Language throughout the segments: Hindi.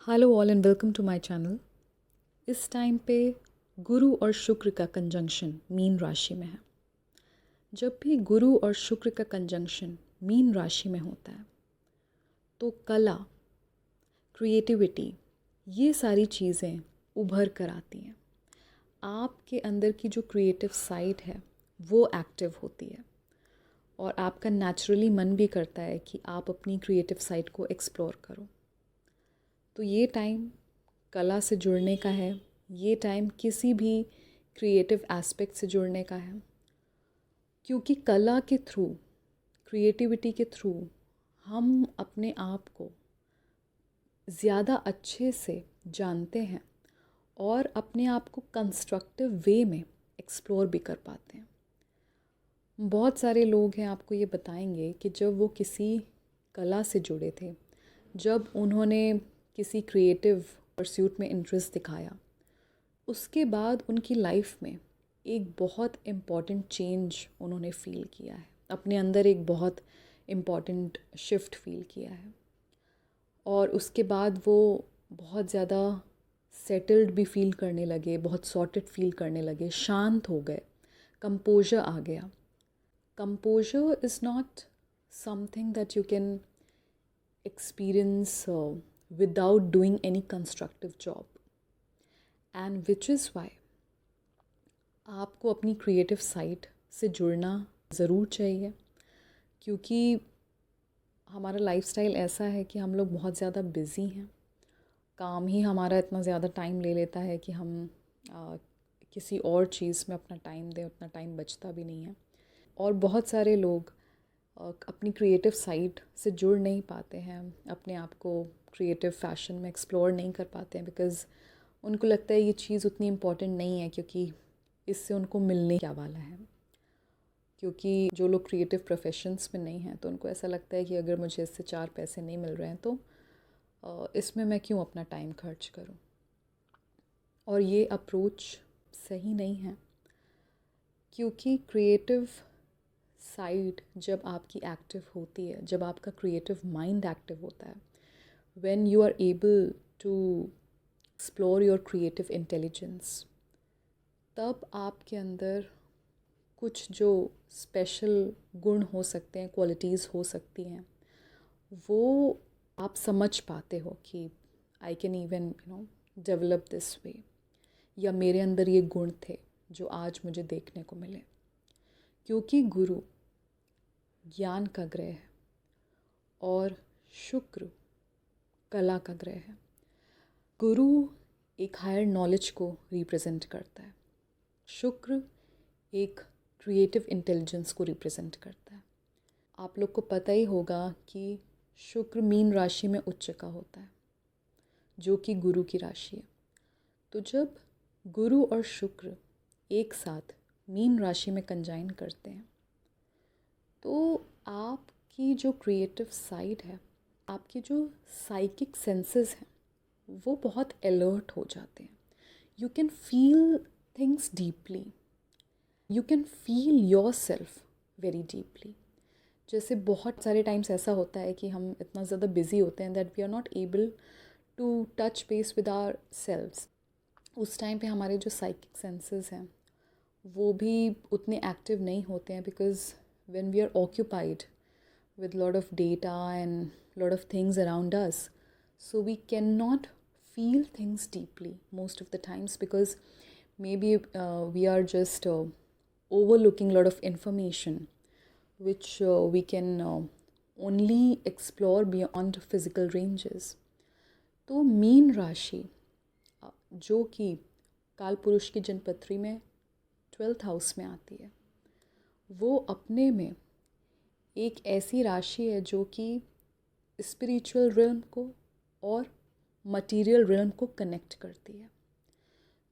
Hello all and welcome to my channel. इस टाइम पे गुरु और शुक्र का कंजंक्शन मीन राशि में है। जब भी गुरु और शुक्र का कंजंक्शन मीन राशि में होता है तो कला, क्रिएटिविटी, ये सारी चीज़ें उभर कर आती हैं। आपके अंदर की जो क्रिएटिव साइड है वो एक्टिव होती है और आपका नेचुरली मन भी करता है कि आप अपनी क्रिएटिव साइड को एक्सप्लोर करो। तो ये टाइम कला से जुड़ने का है, ये टाइम किसी भी क्रिएटिव एस्पेक्ट से जुड़ने का है, क्योंकि कला के थ्रू, क्रिएटिविटी के थ्रू हम अपने आप को ज़्यादा अच्छे से जानते हैं और अपने आप को कंस्ट्रक्टिव वे में एक्सप्लोर भी कर पाते हैं। बहुत सारे लोग हैं आपको ये बताएंगे कि जब वो किसी कला से जुड़े थे, जब उन्होंने किसी क्रिएटिव परस्यूट में इंटरेस्ट दिखाया, उसके बाद उनकी लाइफ में एक बहुत इम्पॉर्टेंट चेंज उन्होंने फ़ील किया है, अपने अंदर एक बहुत इम्पॉर्टेंट शिफ्ट फ़ील किया है और उसके बाद वो बहुत ज़्यादा सेटल्ड भी फ़ील करने लगे, बहुत सॉर्टेड फ़ील करने लगे, शांत हो गए, कंपोजर आ गया। Composer is not something that you can experience without doing any constructive job, and which is why आपको अपनी क्रिएटिव साइड से जुड़ना ज़रूर चाहिए, क्योंकि हमारा लाइफस्टाइल ऐसा है कि हम लोग बहुत ज़्यादा बिज़ी हैं। काम ही हमारा इतना ज़्यादा टाइम ले लेता है कि हम किसी और चीज़ में अपना टाइम दें, उतना टाइम बचता भी नहीं है। और बहुत सारे लोग अपनी क्रिएटिव साइड से जुड़ नहीं पाते हैं, अपने आप को क्रिएटिव फैशन में एक्सप्लोर नहीं कर पाते हैं, बिकॉज़ उनको लगता है ये चीज़ उतनी इम्पॉर्टेंट नहीं है, क्योंकि इससे उनको मिलने क्या वाला है। क्योंकि जो लोग क्रिएटिव प्रोफेशंस में नहीं हैं तो उनको ऐसा लगता है कि अगर मुझे इससे 4 पैसे नहीं मिल रहे हैं तो इसमें मैं क्यों अपना टाइम खर्च करूं। और ये अप्रोच सही नहीं है, क्योंकि क्रिएटिव साइड जब आपकी एक्टिव होती है, जब आपका क्रिएटिव माइंड एक्टिव होता है, when you are able to explore your creative intelligence, तब आपके अंदर कुछ जो स्पेशल गुण हो सकते हैं, क्वालिटीज़ हो सकती हैं, वो आप समझ पाते हो कि I can even develop this way, या मेरे अंदर ये गुण थे जो आज मुझे देखने को मिले। क्योंकि गुरु ज्ञान का ग्रह है और शुक्र कला का ग्रह है। गुरु एक हायर नॉलेज को रिप्रेजेंट करता है, शुक्र एक क्रिएटिव इंटेलिजेंस को रिप्रेजेंट करता है। आप लोग को पता ही होगा कि शुक्र मीन राशि में उच्च का होता है, जो कि गुरु की राशि है। तो जब गुरु और शुक्र एक साथ मीन राशि में कंजाइन करते हैं तो आपकी जो क्रिएटिव साइड है, आपकी जो साइकिक सेंसेस हैं, वो बहुत अलर्ट हो जाते हैं। You can feel things deeply, you can feel your self very deeply. जैसे बहुत सारे टाइम्स ऐसा होता है कि हम इतना ज़्यादा बिजी होते हैं that we are not able to touch base with our selves. उस टाइम पे हमारे जो साइकिक सेंसेस हैं वो भी उतने एक्टिव नहीं होते हैं, because when we are occupied with lot of data and lot of things around us, so we cannot feel things deeply most of the times, because maybe we are just overlooking lot of information which we can only explore beyond physical ranges. तो मीन राशि जो कि काल पुरुष की जनपत्री में 12th हाउस में आती है, वो अपने में एक ऐसी राशि है जो कि स्पिरिचुअल रिल्म को और मटेरियल रिल्म को कनेक्ट करती है।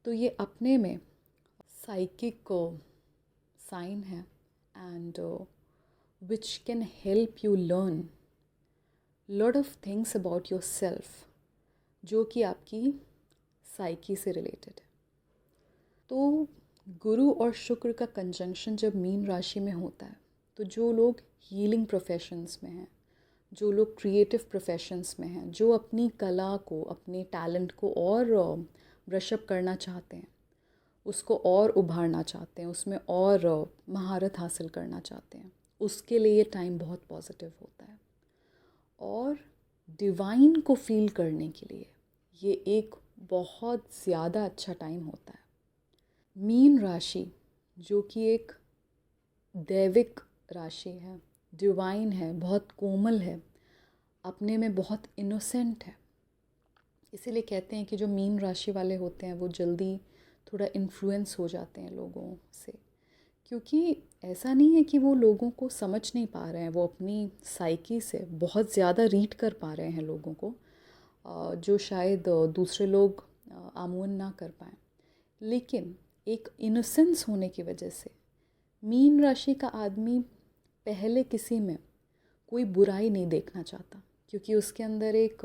तो ये अपने में साइकिक साइन है, and which can help you learn lot of things about your self, जो कि आपकी साइकी से रिलेटेड है। तो गुरु और शुक्र का कंजंक्शन जब मीन राशि में होता है, तो जो लोग हीलिंग प्रोफेशंस में हैं, जो लोग क्रिएटिव प्रोफेशंस में हैं, जो अपनी कला को, अपने टैलेंट को और ब्रशअप करना चाहते हैं, उसको और उभारना चाहते हैं, उसमें और महारत हासिल करना चाहते हैं, उसके लिए ये टाइम बहुत पॉजिटिव होता है। और डिवाइन को फील करने के लिए ये एक बहुत ज़्यादा अच्छा टाइम होता है। मीन राशि जो कि एक दैविक राशि है, डिवाइन है, बहुत कोमल है, अपने में बहुत इनोसेंट है, इसीलिए कहते हैं कि जो मीन राशि वाले होते हैं वो जल्दी थोड़ा इन्फ्लुएंस हो जाते हैं लोगों से, क्योंकि ऐसा नहीं है कि वो लोगों को समझ नहीं पा रहे हैं, वो अपनी साइकी से बहुत ज़्यादा रीड कर पा रहे हैं लोगों को, जो शायद दूसरे लोग आमून ना कर पाएँ। लेकिन एक इनोसेंस होने की वजह से मीन राशि का आदमी पहले किसी में कोई बुराई नहीं देखना चाहता, क्योंकि उसके अंदर एक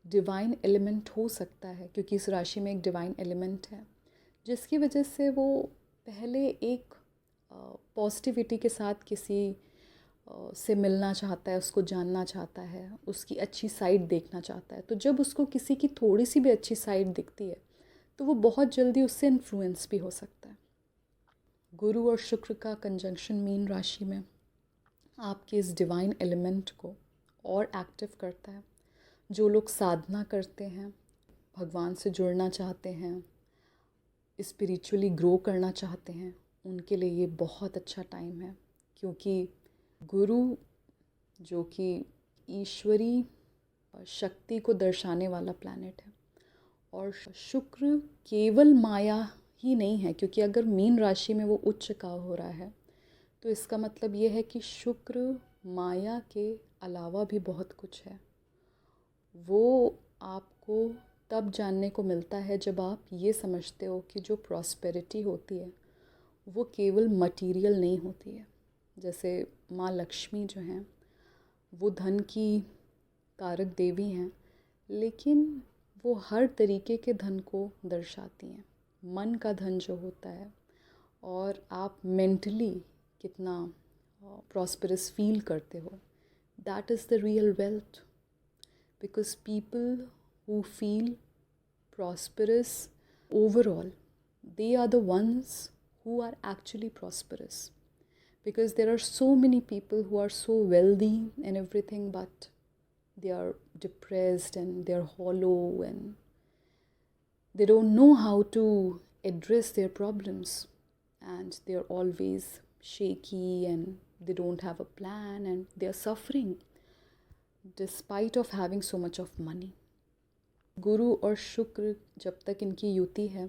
डिवाइन एलिमेंट हो सकता है, क्योंकि इस राशि में एक डिवाइन एलिमेंट है, जिसकी वजह से वो पहले एक पॉजिटिविटी के साथ किसी से मिलना चाहता है, उसको जानना चाहता है, उसकी अच्छी साइड देखना चाहता है। तो जब उसको किसी की थोड़ी सी भी अच्छी साइड दिखती है तो वो बहुत जल्दी उससे इन्फ्लुएंस भी हो सकता है। गुरु और शुक्र का कंजंक्शन मीन राशि में आपके इस डिवाइन एलिमेंट को और एक्टिव करता है। जो लोग साधना करते हैं, भगवान से जुड़ना चाहते हैं, स्पिरिचुअली ग्रो करना चाहते हैं, उनके लिए ये बहुत अच्छा टाइम है, क्योंकि गुरु जो कि ईश्वरी शक्ति को दर्शाने वाला प्लैनेट है, और शुक्र केवल माया ही नहीं है, क्योंकि अगर मीन राशि में वो उच्च का हो रहा है तो इसका मतलब ये है कि शुक्र माया के अलावा भी बहुत कुछ है। वो आपको तब जानने को मिलता है जब आप ये समझते हो कि जो प्रॉस्पेरिटी होती है वो केवल मटेरियल नहीं होती है। जैसे माँ लक्ष्मी जो हैं वो धन की कारक देवी हैं, लेकिन वो हर तरीके के धन को दर्शाती हैं। मन का धन जो होता है, और आप मेंटली कितना प्रॉस्परस फील करते हो, that is the real wealth. Because people who feel prosperous overall, they are the ones who are actually prosperous, because there are so many people who are so wealthy and everything, but they are depressed and they are hollow and they don't know how to address their problems, and they are always shaky and they don't have a plan and they are suffering despite of having so much of money. गुरु और शुक्र जब तक इनकी युति है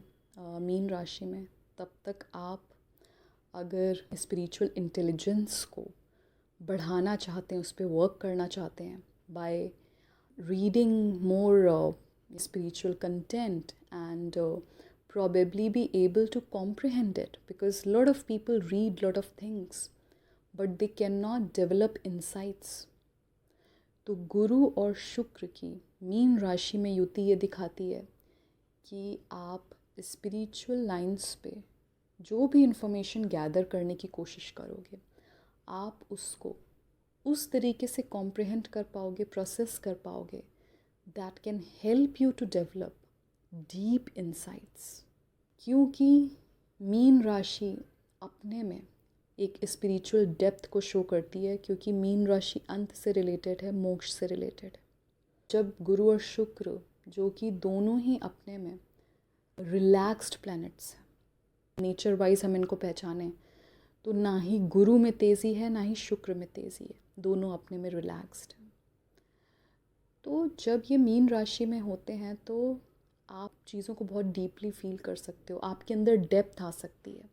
मीन राशि में, तब तक आप अगर स्पिरिचुअल इंटेलिजेंस को बढ़ाना चाहते हैं, उस पर वर्क करना चाहते हैं by reading more spiritual content and probably be able to comprehend it, because a lot of people read lot of things but they cannot develop insights. तो गुरु और शुक्र की मीन राशि में युति ये दिखाती है कि आप स्पिरिचुअल लाइंस पे जो भी इंफॉर्मेशन गैदर करने की कोशिश करोगे, आप उसको उस तरीके से कॉम्प्रिहेंड कर पाओगे, प्रोसेस कर पाओगे, that can help you to develop deep insights. क्योंकि मीन राशि अपने में एक स्पिरिचुअल डेप्थ को शो करती है, क्योंकि मीन राशि अंत से रिलेटेड है, मोक्ष से रिलेटेड है। जब गुरु और शुक्र जो कि दोनों ही अपने में रिलैक्स्ड प्लैनेट्स हैं, नेचर वाइज हम इनको पहचानें तो ना ही गुरु में तेज़ी है ना ही शुक्र में तेज़ी है, दोनों अपने में रिलैक्स्ड हैं। तो जब ये मीन राशि में होते हैं तो आप चीज़ों को बहुत डीपली फील कर सकते हो, आपके अंदर डेप्थ आ सकती है,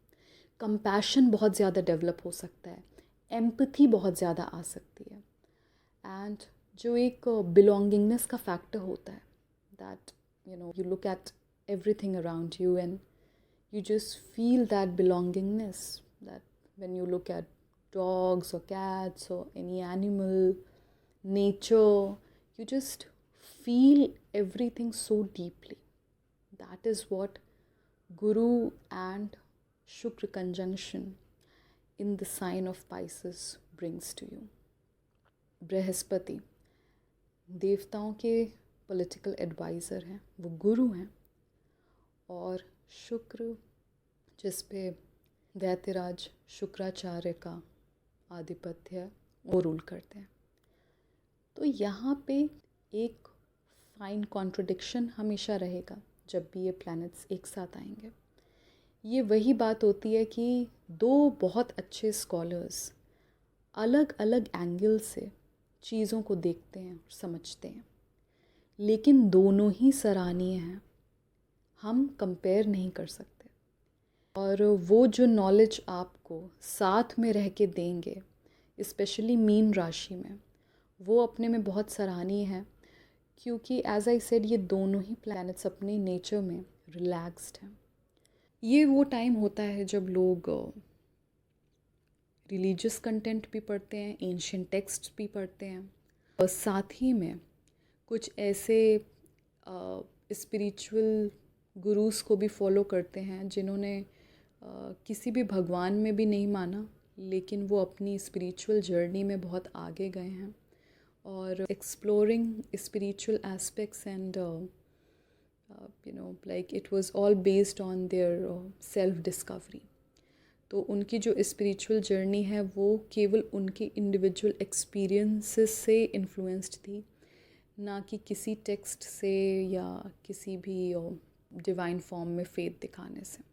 कंपैशन बहुत ज़्यादा डेवलप हो सकता है, एम्पथी बहुत ज़्यादा आ सकती है, एंड जो एक बिलोंगिंगनेस का फैक्टर होता है, that you look at everything around you and you just feel that belongingness, that when you look at dogs or cats or any animal, nature, you just feel everything so deeply. That is what Guru and Shukra conjunction in the sign of Pisces brings to you. Brihaspati देवताओं के पॉलिटिकल एडवाइज़र हैं, वो गुरु हैं, और शुक्र जिस पे दैत्यराज शुक्राचार्य का आधिपत्य है वो रूल करते हैं। तो यहाँ पे एक फाइन कॉन्ट्रडिक्शन हमेशा रहेगा जब भी ये प्लैनेट्स एक साथ आएंगे। ये वही बात होती है कि दो बहुत अच्छे स्कॉलर्स अलग अलग एंगल से चीज़ों को देखते हैं और समझते हैं, लेकिन दोनों ही सराहनीय हैं, हम कंपेयर नहीं कर सकते। और वो जो नॉलेज आपको साथ में रह के देंगे, स्पेशली मीन राशि में, वो अपने में बहुत सराहनीय है, क्योंकि एज आई सेड ये दोनों ही प्लैनेट्स अपने नेचर में रिलैक्स्ड हैं। ये वो टाइम होता है जब लोग रिलीजियस कंटेंट भी पढ़ते हैं, एंशिएंट टेक्स्ट भी पढ़ते हैं, और साथ ही में कुछ ऐसे स्पिरिचुअल गुरुज़ को भी फॉलो करते हैं जिन्होंने किसी भी भगवान में भी नहीं माना, लेकिन वो अपनी स्पिरिचुअल जर्नी में बहुत आगे गए हैं और exploring spiritual aspects and like it was all based on their self discovery. तो उनकी जो स्पिरिचुअल जर्नी है वो केवल उनके इंडिविजुअल एक्सपीरियंसेस से इन्फ्लुएंस्ड थी, ना कि किसी टेक्स्ट से या किसी भी डिवाइन फॉर्म में फेथ दिखाने से।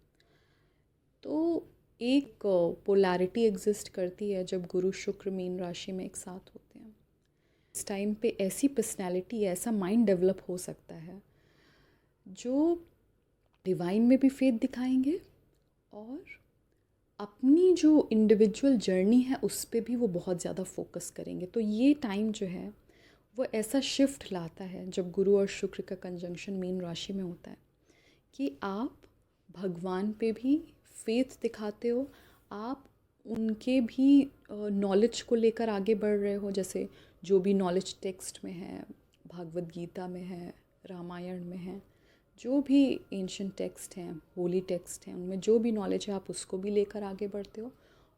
तो एक पोलैरिटी एग्जिस्ट करती है जब गुरु शुक्र मीन राशि में एक साथ होते हैं। इस टाइम पे ऐसी पर्सनैलिटी, ऐसा माइंड डेवलप हो सकता है जो डिवाइन में भी फेथ दिखाएंगे और अपनी जो इंडिविजुअल जर्नी है उस पे भी वो बहुत ज़्यादा फोकस करेंगे। तो ये टाइम जो है वो ऐसा शिफ्ट लाता है जब गुरु और शुक्र का कंजंक्शन मीन राशि में होता है कि आप भगवान पे भी फेथ दिखाते हो, आप उनके भी नॉलेज को लेकर आगे बढ़ रहे हो। जैसे जो भी नॉलेज टेक्स्ट में है, भागवत गीता में है, रामायण में है, जो भी एंशिएंट टेक्स्ट हैं, होली टेक्स्ट हैं, उनमें जो भी नॉलेज है आप उसको भी लेकर आगे बढ़ते हो,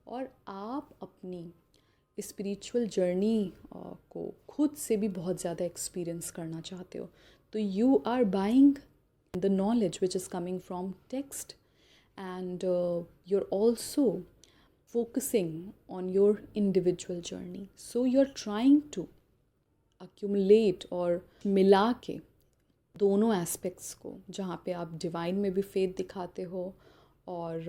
और आप अपनी स्पिरिचुअल जर्नी को खुद से भी बहुत ज़्यादा एक्सपीरियंस करना चाहते हो। तो you are buying the knowledge which is coming from text and you're also focusing on your individual journey. So you're trying to accumulate और मिला के दोनों एस्पेक्ट्स को, जहाँ पे आप डिवाइन में भी फेथ दिखाते हो और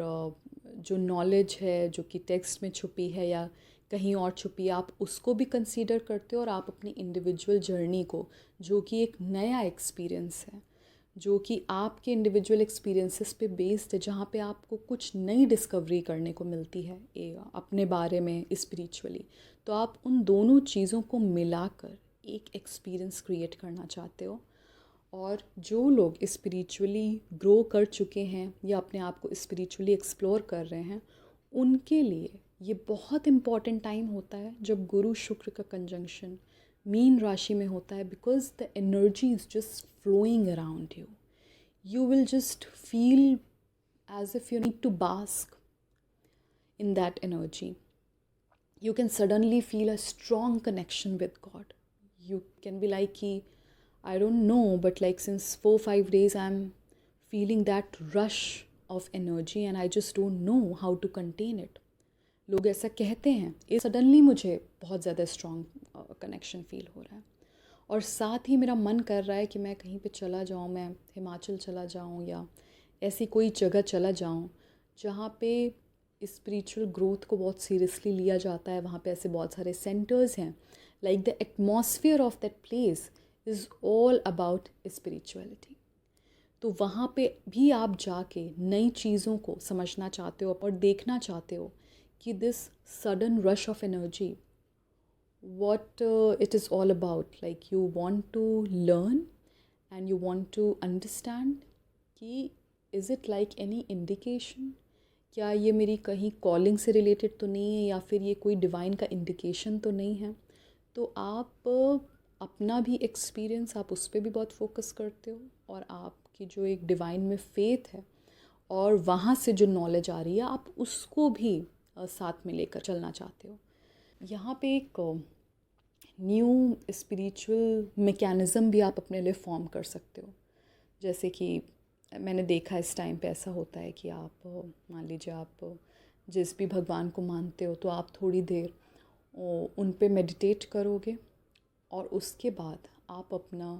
जो नॉलेज है जो कि टेक्स्ट में छुपी है या कहीं और छुपी है, आप उसको भी कंसीडर करते हो, और आप अपनी इंडिविजुअल जर्नी को, जो कि एक नया एक्सपीरियंस है, जो कि आपके इंडिविजुअल एक्सपीरियंसेस पे बेस्ड है, जहाँ पे आपको कुछ नई डिस्कवरी करने को मिलती है अपने बारे में स्पिरिचुअली, तो आप उन दोनों चीज़ों को मिलाकर एक एक्सपीरियंस क्रिएट करना चाहते हो। और जो लोग स्पिरिचुअली ग्रो कर चुके हैं या अपने आप को स्पिरिचुअली एक्सप्लोर कर रहे हैं, उनके लिए ये बहुत इम्पॉर्टेंट टाइम होता है जब गुरु शुक्र का कंजंक्शन मीन राशि में होता है, because the energy is just flowing around you. You will just feel as if you need to bask in that energy. You can suddenly feel a strong connection with God. You can be like, I don't know, but like since 4-5 days I'm feeling that rush of energy and I just don't know how to contain it. लोग ऐसा कहते हैं, ये सडनली मुझे बहुत ज़्यादा स्ट्रॉन्ग कनेक्शन फील हो रहा है, और साथ ही मेरा मन कर रहा है कि मैं कहीं पे चला जाऊँ, मैं हिमाचल चला जाऊँ या ऐसी कोई जगह चला जाऊँ जहाँ पे स्पिरिचुअल ग्रोथ को बहुत सीरियसली लिया जाता है। वहाँ पे ऐसे बहुत सारे सेंटर्स हैं, like the atmosphere of that place is all about spirituality. तो वहाँ पे भी आप जाके नई चीज़ों को समझना चाहते हो और देखना चाहते हो कि this sudden rush of energy, what it is all about. Like you want to learn and you want to understand कि is it like any indication, क्या ये मेरी कहीं कॉलिंग से रिलेटेड तो नहीं है या फिर ये कोई डिवाइन का इंडिकेशन तो नहीं है। तो आप अपना भी एक्सपीरियंस, आप उस पर भी बहुत फोकस करते हो, और आपकी जो एक डिवाइन में फेथ है और वहाँ से जो नॉलेज आ रही है आप उसको भी साथ में लेकर चलना चाहते हो। यहाँ पे एक न्यू स्पिरिचुअल मैकेनिज़्म भी आप अपने लिए फॉर्म कर सकते हो। जैसे कि मैंने देखा इस टाइम पे ऐसा होता है कि आप मान लीजिए आप जिस भी भगवान को मानते हो तो आप थोड़ी देर उन पे मेडिटेट करोगे और उसके बाद आप अपना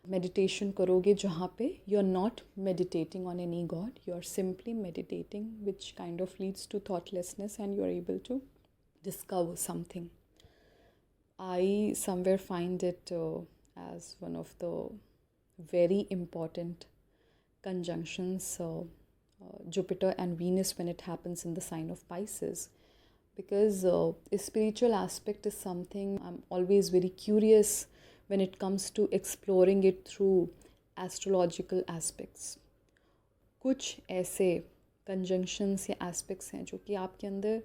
मेडिटेशन करोगे जहाँ पे you are not meditating on any god, you are simply meditating which kind of leads to thoughtlessness and you are able to discover something. I somewhere find it as one of the very important conjunctions, Jupiter and Venus, when it happens in the sign of Pisces, because a spiritual aspect is something I'm always very curious when it comes to exploring it through astrological aspects. कुछ ऐसे conjunctions या aspects हैं जो कि आपके अंदर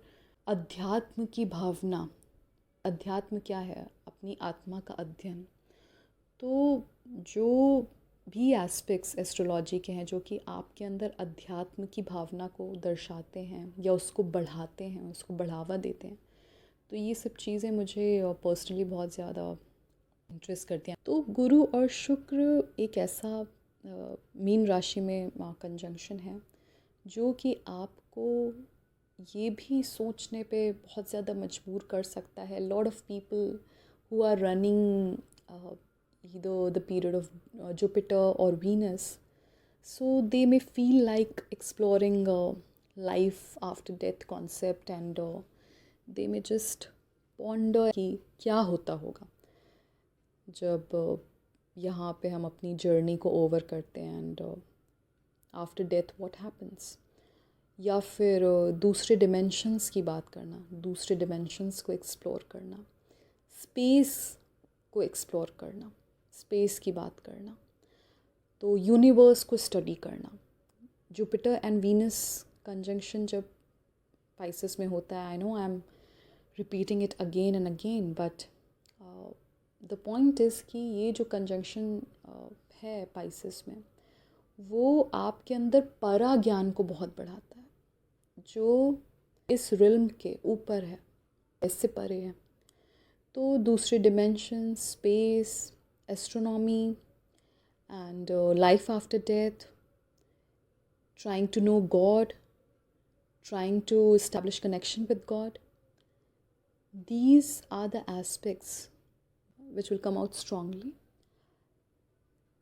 अध्यात्म की भावना, अध्यात्म क्या है, अपनी आत्मा का अध्ययन, तो जो भी एस्पेक्ट्स एस्ट्रोलॉजी के हैं जो कि आपके अंदर अध्यात्म की भावना को दर्शाते हैं या उसको बढ़ाते हैं, उसको बढ़ावा देते हैं, तो ये सब चीज़ें मुझे पर्सनली बहुत ज़्यादा इंटरेस्ट करती हैं। तो गुरु और शुक्र एक ऐसा मीन राशि में कंजंक्शन है जो कि आपको ये भी सोचने पे बहुत ज़्यादा मजबूर कर सकता है। Lot of people who are running either the period of Jupiter or Venus, so they may feel like exploring life after death concept and they may just ponder कि क्या होता होगा जब यहाँ पे हम अपनी जर्नी को ओवर करते हैं and after death what happens, या फिर दूसरे डिमेंशंस की बात करना, दूसरे डिमेंशंस को एक्सप्लोर करना, स्पेस को एक्सप्लोर करना, स्पेस की बात करना, तो यूनिवर्स को स्टडी करना। जुपिटर एंड वीनस कंजंक्शन जब पाइसेस में होता है, I know I am repeating it again and again, but the point is कि ये जो कंजंक्शन है पाइसेस में, वो आपके अंदर परा ज्ञान को बहुत बढ़ाता है, जो इस रिल्म के ऊपर है, इससे परे है। तो दूसरे dimension, space, astronomy and life after death, trying to know God, trying to establish connection with God, these are the aspects which will come out strongly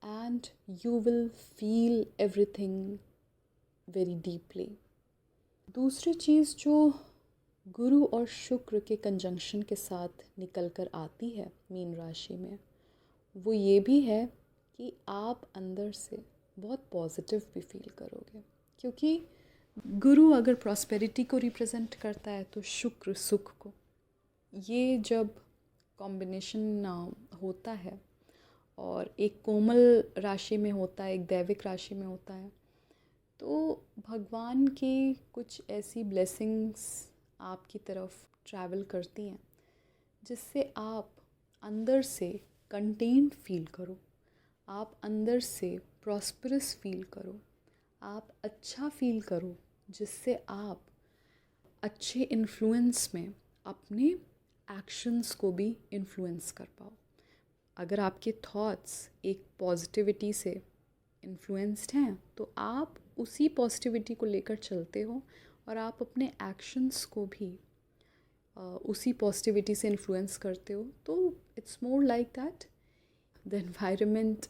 and you will feel everything very deeply. दूसरी चीज़ जो गुरु और शुक्र के कंजंक्शन के साथ निकल कर आती है मीन राशि में, वो ये भी है कि आप अंदर से बहुत पॉजिटिव भी फील करोगे, क्योंकि गुरु अगर प्रॉस्पेरिटी को रिप्रेजेंट करता है तो शुक्र सुख को। ये जब कॉम्बिनेशन होता है और एक कोमल राशि में होता है, एक दैविक राशि में होता है, तो भगवान की कुछ ऐसी ब्लेसिंग्स आपकी तरफ ट्रैवल करती हैं जिससे आप अंदर से कंटेंट फील करो, आप अंदर से प्रॉस्परस फील करो, आप अच्छा फील करो, जिससे आप अच्छे इन्फ्लुएंस में अपने एक्शंस को भी इन्फ्लुएंस कर पाओ। अगर आपके थॉट्स एक पॉजिटिविटी से इन्फ्लुएंस्ड हैं तो आप उसी पॉजिटिविटी को लेकर चलते हो और आप अपने एक्शंस को भी उसी पॉजिटिविटी से इन्फ्लुएंस करते हो। तो it's more like that the environment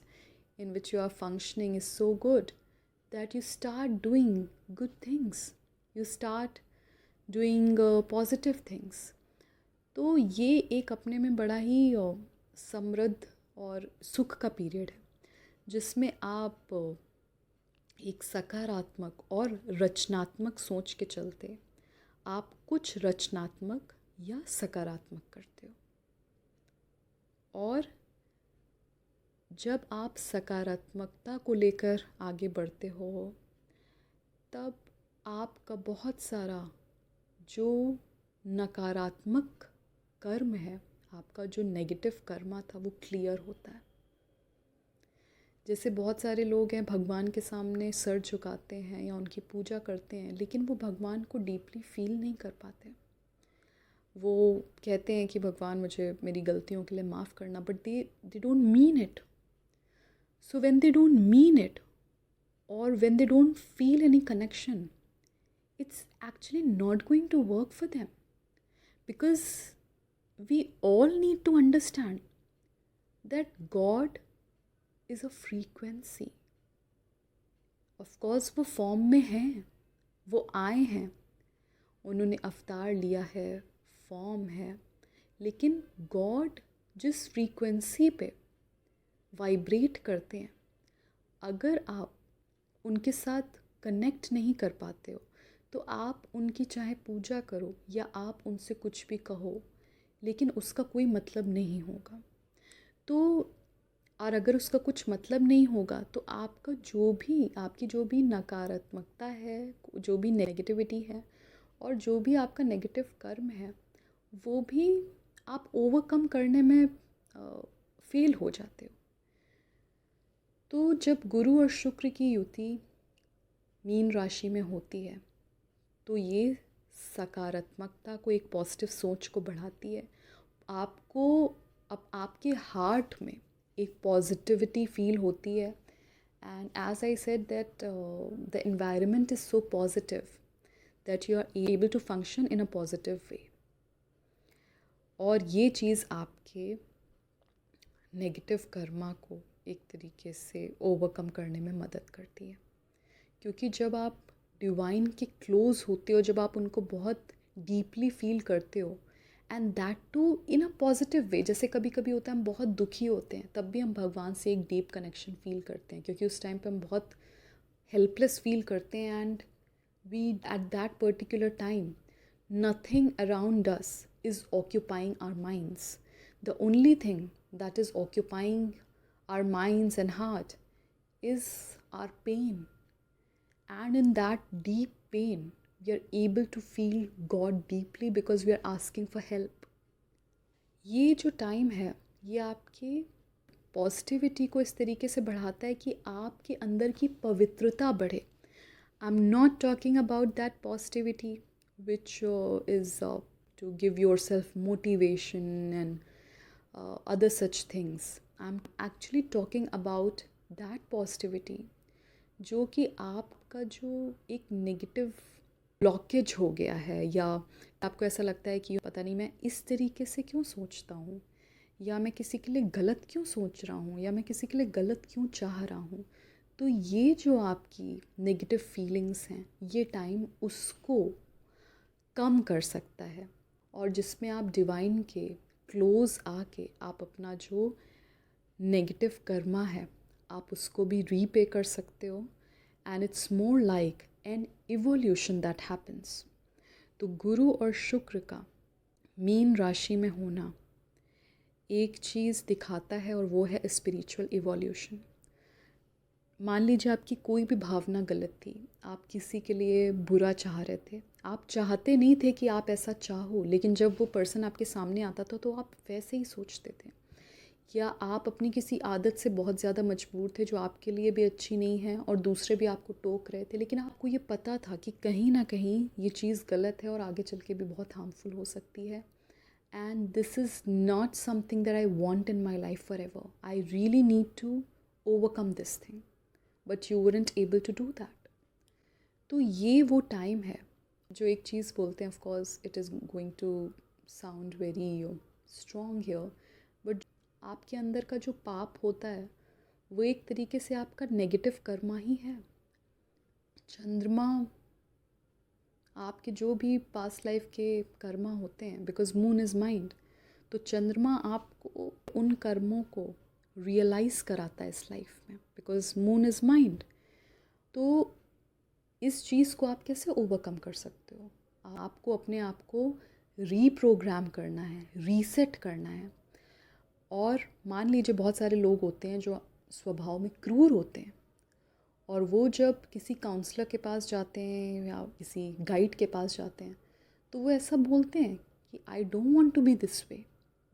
in which you are functioning is so good that you start doing good things, you start doing positive things. तो ये एक अपने में बड़ा ही समृद्ध और सुख का पीरियड है जिसमें आप एक सकारात्मक और रचनात्मक सोच के चलते आप कुछ रचनात्मक या सकारात्मक करते हो, और जब आप सकारात्मकता को लेकर आगे बढ़ते हो तब आपका बहुत सारा जो नकारात्मक कर्म है, आपका जो नेगेटिव कर्मा था, वो क्लियर होता है। जैसे बहुत सारे लोग हैं भगवान के सामने सर झुकाते हैं या उनकी पूजा करते हैं, लेकिन वो भगवान को डीपली फील नहीं कर पाते। वो कहते हैं कि भगवान मुझे मेरी गलतियों के लिए माफ़ करना, but they don't mean it. So when they don't mean it, or when they don't feel any connection, it's actually not going to work for them. Because we all need to understand that God is a frequency. Of course वो फॉर्म में हैं, वो आए हैं, उन्होंने अवतार लिया है, फॉर्म है, लेकिन गॉड जिस फ्रीक्वेंसी पे वाइब्रेट करते हैं, अगर आप उनके साथ कनेक्ट नहीं कर पाते हो तो आप उनकी चाहे पूजा करो या आप उनसे कुछ भी कहो, लेकिन उसका कोई मतलब नहीं होगा. तो और अगर उसका कुछ मतलब नहीं होगा तो आपकी जो भी नकारात्मकता है, जो भी नेगेटिविटी है और जो भी आपका नेगेटिव कर्म है, वो भी आप ओवरकम करने में फेल हो जाते हो. तो जब गुरु और शुक्र की युति मीन राशि में होती है तो ये सकारात्मकता को, एक पॉजिटिव सोच को बढ़ाती है. आपको अब आपके हार्ट में एक पॉजिटिविटी फील होती है. And as I said that the environment is so positive that you are able to function in a positive way. और ये चीज़ आपके नेगेटिव कर्मा को एक तरीके से ओवरकम करने में मदद करती है. क्योंकि जब आप डिवाइन के क्लोज होते हो, जब आप उनको बहुत डीपली फील करते हो, and that too in a positive way, जैसे कभी कभी होता है हम बहुत दुखी होते हैं तब भी हम भगवान से एक डीप कनेक्शन फील करते हैं, क्योंकि उस टाइम पे हम बहुत हेल्पलेस फील करते हैं. And we at that particular time nothing around us is occupying our minds. The only thing that is occupying our minds and heart is our pain. And in that deep pain, we are able to feel God deeply because we are asking for help. ये जो टाइम है, ये आपकी पॉजिटिविटी को इस तरीके से बढ़ाता है कि आपके अंदर की पवित्रता बढ़े. I am not talking about that positivity which is to give yourself motivation and other such things. I'm actually talking about that positivity जो कि आपका जो एक नेगेटिव ब्लॉकेज हो गया है, या आपको ऐसा लगता है कि पता नहीं मैं इस तरीके से क्यों सोचता हूँ, या मैं किसी के लिए गलत क्यों सोच रहा हूँ, या मैं किसी के लिए गलत क्यों चाह रहा हूँ. तो ये जो आपकी नेगेटिव फीलिंग्स हैं, ये टाइम उसको कम कर सकता है. और जिसमें आप डिवाइन के क्लोज आके आप अपना जो नेगेटिव कर्मा है आप उसको भी रीपे कर सकते हो. And it's more like an evolution that happens. तो गुरु और शुक्र का मीन राशि में होना एक चीज़ दिखाता है, और वो है स्पिरिचुअल इवोल्यूशन. मान लीजिए आपकी कोई भी भावना गलत थी, आप किसी के लिए बुरा चाह रहे थे, आप चाहते नहीं थे कि आप ऐसा चाहो, लेकिन जब वो पर्सन आपके सामने आता था तो आप वैसे ही सोचते थे. या आप अपनी किसी आदत से बहुत ज़्यादा मजबूर थे जो आपके लिए भी अच्छी नहीं है और दूसरे भी आपको टोक रहे थे, लेकिन आपको ये पता था कि कहीं ना कहीं ये चीज़ गलत है और आगे चल के भी बहुत हार्मफुल हो सकती है. And this is not something that I want in my life for ever. I really need to overcome this thing, but you weren't able to do that. तो ये वो टाइम है जो एक चीज़ बोलते हैं, of course it is going to sound very strong here, but आपके अंदर का जो पाप होता है वो एक तरीके से आपका नेगेटिव कर्मा ही है. चंद्रमा आपके जो भी पास्ट लाइफ के कर्मा होते हैं, बिकॉज मून इज़ माइंड, तो चंद्रमा आपको उन कर्मों को रियलाइज़ कराता है इस लाइफ में, बिकॉज मून इज़ माइंड. तो इस चीज़ को आप कैसे ओवरकम कर सकते हो? आपको अपने आप को रीप्रोग्राम करना है, रीसेट करना है. और मान लीजिए बहुत सारे लोग होते हैं जो स्वभाव में क्रूर होते हैं, और वो जब किसी काउंसलर के पास जाते हैं या किसी गाइड के पास जाते हैं तो वो ऐसा बोलते हैं कि I don't want to be this way,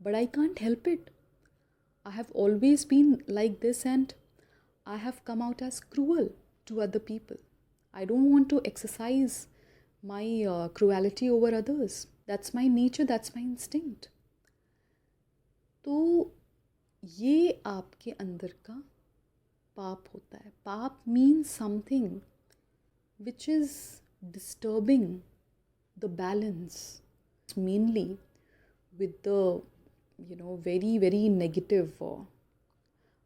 but I can't help it. I have always been like this and I have come out as cruel to other people. I don't want to exercise my cruelty over others. That's my nature, that's my instinct. तो ये आपके अंदर का पाप होता है। पाप means something which is disturbing the balance, mainly with the very very negative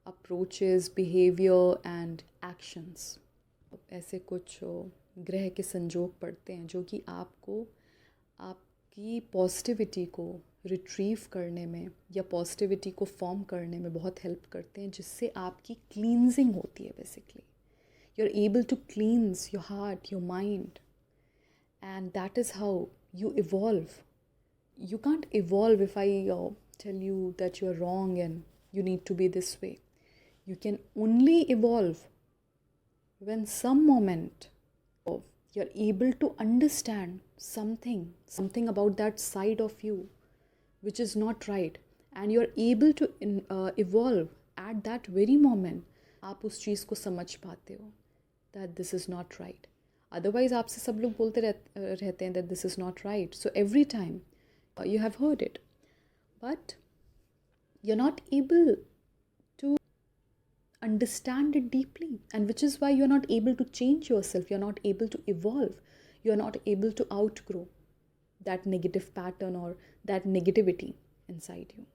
approaches, behavior and actions। ऐसे कुछ ग्रह के संयोग पड़ते हैं जो कि आपको आपकी पॉजिटिविटी को रिट्रीव करने में या पॉजिटिविटी को फॉर्म करने में बहुत हेल्प करते हैं, जिससे आपकी क्लींजिंग होती है। Basically you are able to cleanse your heart, your mind, and that is how you evolve. You can't evolve if I tell you that you're wrong and you need to be this way. You can only evolve when some moment you're able to understand something about that side of you which is not right, and you're able to evolve at that very moment. आप उस चीज़ को समझ पाते हो that this is not right. Otherwise आपसे सब लोग बोलते रहते हैं that this is not right. So every time you have heard it, but you're not able to understand it deeply, and which is why you're not able to change yourself, you're not able to evolve, you're not able to outgrow that negative pattern or that negativity inside you.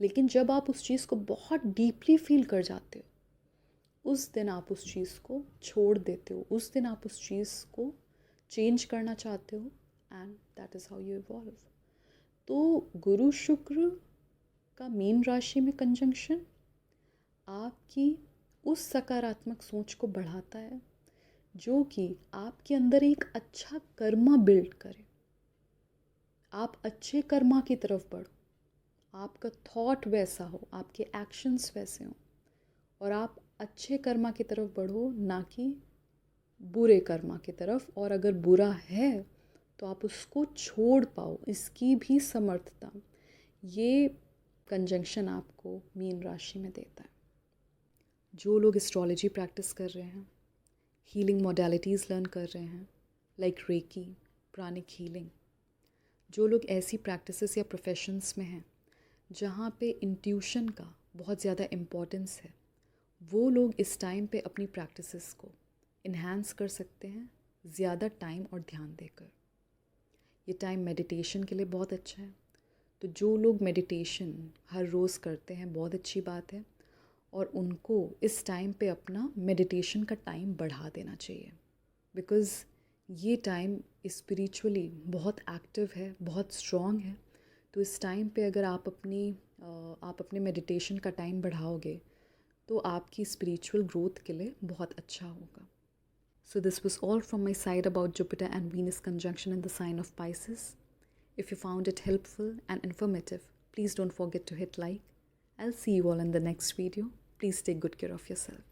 लेकिन जब आप उस चीज़ को बहुत डीपली फील कर जाते हो, उस दिन आप उस चीज़ को छोड़ देते हो, उस दिन आप उस चीज़ को चेंज करना चाहते हो, and that is how you evolve. तो गुरु शुक्र का मीन राशि में कंजंक्शन आपकी उस सकारात्मक सोच को बढ़ाता है जो कि आपके अंदर एक अच्छा कर्मा बिल्ड करे। आप अच्छे कर्मा की तरफ बढ़ो, आपका थॉट वैसा हो, आपके एक्शंस वैसे हों, और आप अच्छे कर्मा की तरफ बढ़ो, ना कि बुरे कर्मा की तरफ। और अगर बुरा है तो आप उसको छोड़ पाओ, इसकी भी समर्थता ये कंजंक्शन आपको मीन राशि में देता है। जो लोग एस्ट्रोलॉजी प्रैक्टिस कर रहे हैं, हीलिंग मॉडलिटीज़ लर्न कर रहे हैं लाइक रेकी, प्राणिक हीलिंग, जो लोग ऐसी प्रैक्टिसेस या प्रोफेशंस में हैं जहाँ पे इंट्यूशन का बहुत ज़्यादा इम्पोर्टेंस है, वो लोग इस टाइम पे अपनी प्रैक्टिसेस को इन्हांस कर सकते हैं ज़्यादा टाइम और ध्यान देकर। ये टाइम मेडिटेशन के लिए बहुत अच्छा है। तो जो लोग मेडिटेशन हर रोज़ करते हैं, बहुत अच्छी बात है, और उनको इस टाइम पे अपना मेडिटेशन का टाइम बढ़ा देना चाहिए, बिकॉज़ ये टाइम स्पिरिचुअली बहुत एक्टिव है, बहुत स्ट्रॉन्ग है। तो इस टाइम पे अगर आप अपने मेडिटेशन का टाइम बढ़ाओगे तो आपकी स्पिरिचुअल ग्रोथ के लिए बहुत अच्छा होगा। So this was all from my side about Jupiter and Venus conjunction in the sign of Pisces. If you found it helpful and informative, please don't forget to hit like. I'll see you all in the next video. Please take good care of yourself.